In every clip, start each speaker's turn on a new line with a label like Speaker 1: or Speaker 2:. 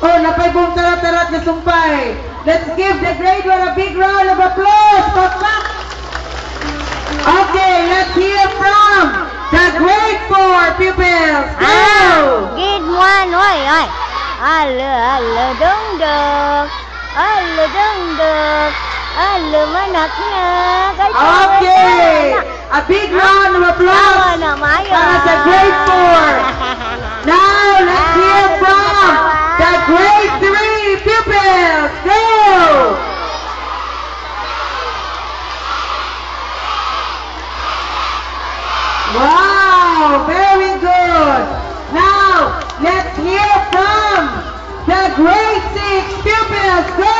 Speaker 1: Oh, napay buong tarat-tarat na sumpay. Let's give the grade 1 a big round of applause. Okay, let's hear from the grade 4 pupils. Go!
Speaker 2: Grade 1, oi. Ala dong dong. Ala dong dong. Ala manak-nak.
Speaker 1: Okay, a big round of applause para sa grade 4. Now, let's hear from the grade 3 pupils. Go! Wow, very good. Now, let's hear from the grade 6 pupils. Go!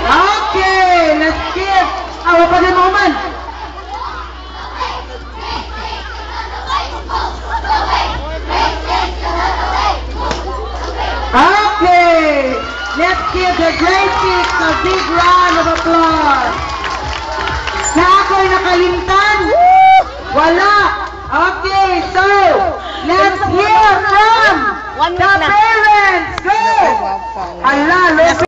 Speaker 1: Okay, let's give our for the moment. Okay, let's give the grade 6 a big round of applause. Na ako'y nakalimtan? Wala. Okay, so let's hear from the parents. Go! Ala,